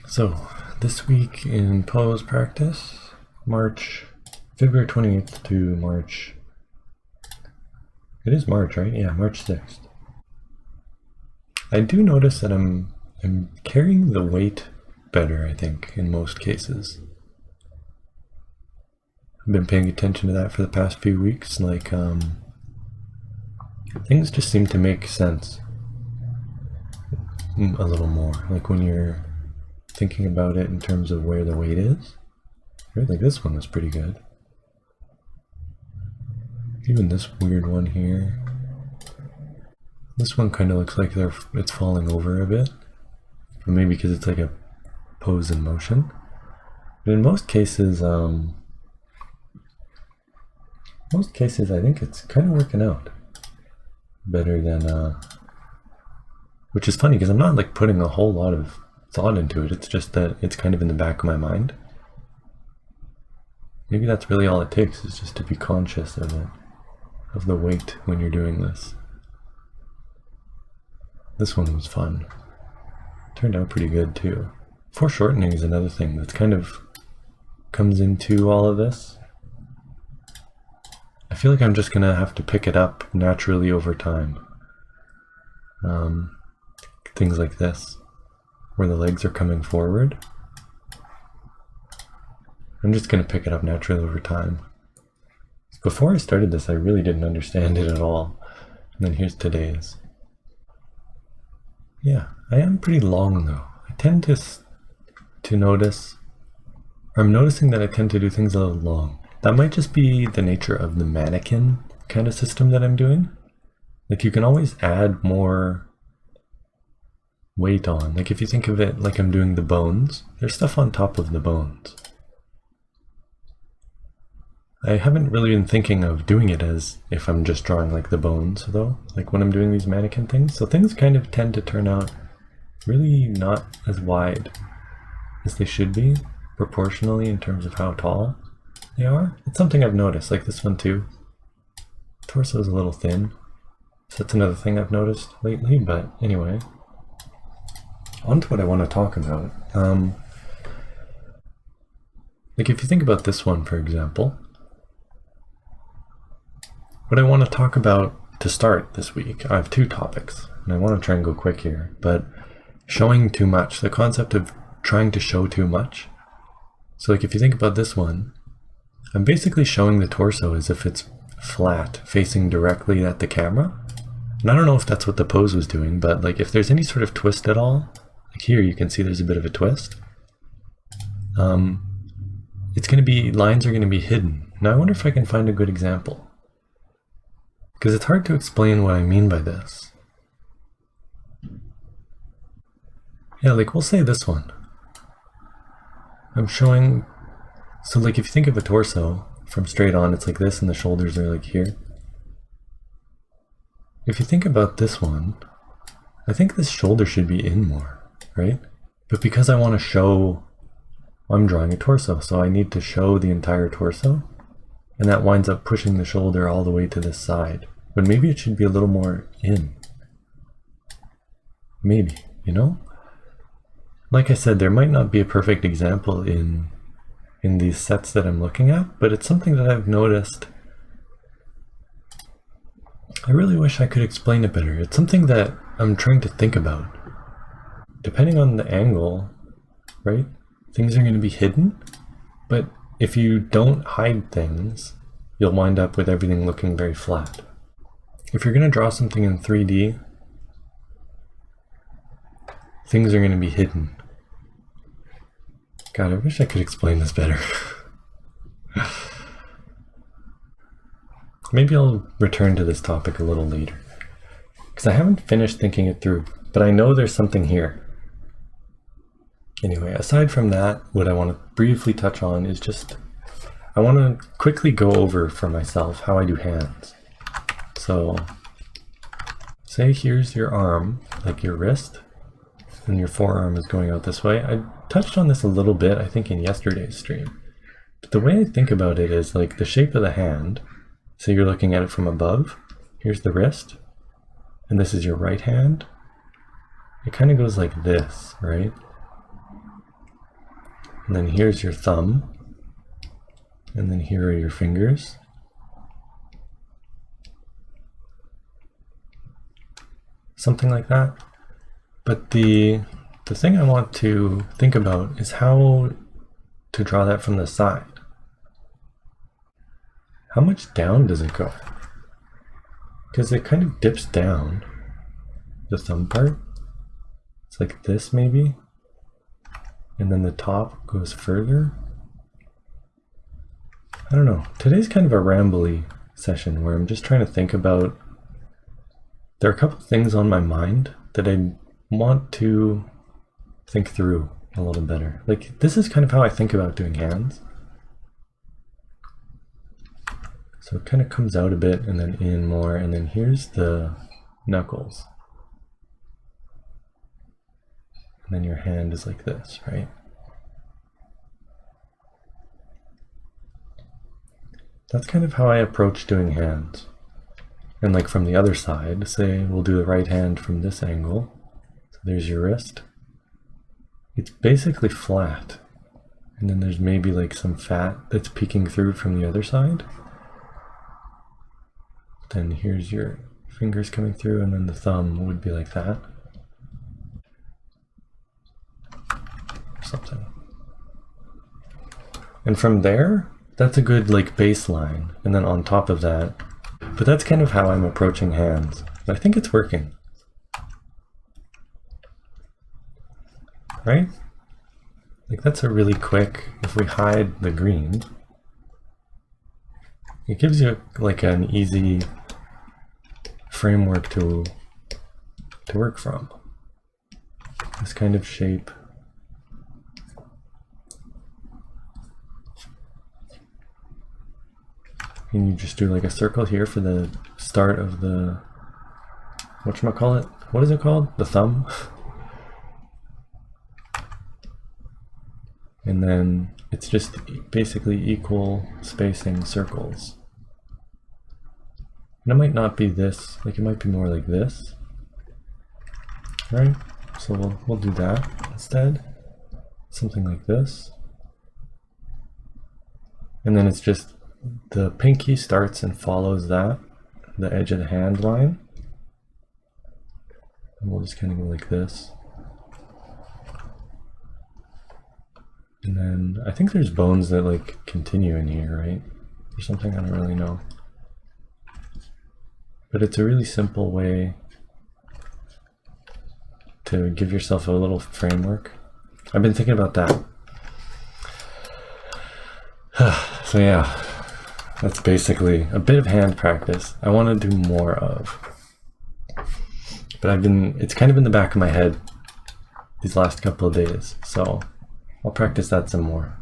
So, this week in pose practice, February 28th to March. It is March, right? Yeah, March 6th. I do notice that I'm carrying the weight better, I think, in most cases. I've been paying attention to that for the past few weeks. Like, things just seem to make sense a little more. Like when you're thinking about it in terms of where the weight is, right? Like this one was pretty good. Even this weird one here. This one kind of looks like it's falling over a bit, but maybe because it's like a pose in motion. But in most cases, I think it's kind of working out better than, which is funny because I'm not like putting a whole lot of thought into it. It's just that it's kind of in the back of my mind. Maybe that's really all it takes, is just to be conscious of it, of the weight when you're doing this. This one was fun. Turned out pretty good too. Foreshortening is another thing that's kind of comes into all of this. I feel like I'm just gonna have to pick it up naturally over time. Things like this, where the legs are coming forward. I'm just gonna pick it up naturally over time. Before I started this, I really didn't understand it at all. And then here's today's. Yeah, I am pretty long though. I tend to notice, or I'm noticing that I tend to do things a little long. That might just be the nature of the mannequin kind of system that I'm doing. Like you can always add more weight on. Like if you think of it like I'm doing the bones, there's stuff on top of the bones. I haven't really been thinking of doing it as if I'm just drawing like the bones though, like when I'm doing these mannequin things. So things kind of tend to turn out really not as wide as they should be, proportionally in terms of how tall they are. It's something I've noticed, like this one too. Torso is a little thin, so that's another thing I've noticed lately, but anyway. On to what I want to talk about. Like if you think about this one, for example, what I want to talk about to start this week, I have two topics, and I want to try and go quick here, but showing too much, the concept of trying to show too much. So like if you think about this one, I'm basically showing the torso as if it's flat, facing directly at the camera. And I don't know if that's what the pose was doing, but like if there's any sort of twist at all, like here you can see there's a bit of a twist. It's going to be, lines are going to be hidden. Now I wonder if I can find a good example, because it's hard to explain what I mean by this. Yeah, like we'll say this one. I'm showing, so like if you think of a torso from straight on, it's like this and the shoulders are like here. If you think about this one, I think this shoulder should be in more, right? But because I want to show, I'm drawing a torso, so I need to show the entire torso, and that winds up pushing the shoulder all the way to this side. But maybe it should be a little more in. Maybe, you know? Like I said, there might not be a perfect example in these sets that I'm looking at, but it's something that I've noticed. I really wish I could explain it better. It's something that I'm trying to think about. Depending on the angle, right? Things are going to be hidden, but if you don't hide things, you'll wind up with everything looking very flat. If you're going to draw something in 3D, things are going to be hidden. God, I wish I could explain this better. Maybe I'll return to this topic a little later, because I haven't finished thinking it through, but I know there's something here. Anyway, aside from that, what I want to briefly touch on is just, I want to quickly go over for myself how I do hands. So, say here's your arm, like your wrist, and your forearm is going out this way. I touched on this a little bit, I think, in yesterday's stream. But the way I think about it is like the shape of the hand. So you're looking at it from above. Here's the wrist, and this is your right hand. It kind of goes like this, right? And then here's your thumb. And then here are your fingers. Something like that. But the thing I want to think about is how to draw that from the side. How much down does it go? Because it kind of dips down, the thumb part. It's like this maybe. And then the top goes further. I don't know. Today's kind of a rambly session where I'm just trying to think about. There are a couple things on my mind that I want to think through a little better. Like, this is kind of how I think about doing hands. So it kind of comes out a bit and then in more, and then here's the knuckles. And then your hand is like this, right? That's kind of how I approach doing hands. And like from the other side, say we'll do the right hand from this angle. So there's your wrist. It's basically flat. And then there's maybe like some fat that's peeking through from the other side. Then here's your fingers coming through, and then the thumb would be like that. Or something. And from there, that's a good like baseline. And then on top of that, but that's kind of how I'm approaching hands. I think it's working. Right? Like that's a really quick, if we hide the green, it gives you like an easy framework to work from. This kind of shape. And you just do like a circle here for the start of the, whatchamacallit? What is it called? The thumb? And then it's just basically equal spacing circles. And it might not be this, like it might be more like this. Right? So we'll do that instead. Something like this. And then it's just the pinky starts and follows that, the edge of the hand line. And we'll just kind of go like this. And then I think there's bones that like continue in here, right? Or something, I don't really know. But it's a really simple way to give yourself a little framework. I've been thinking about that. So yeah, that's basically a bit of hand practice I want to do more of. But it's kind of in the back of my head these last couple of days, so I'll practice that some more.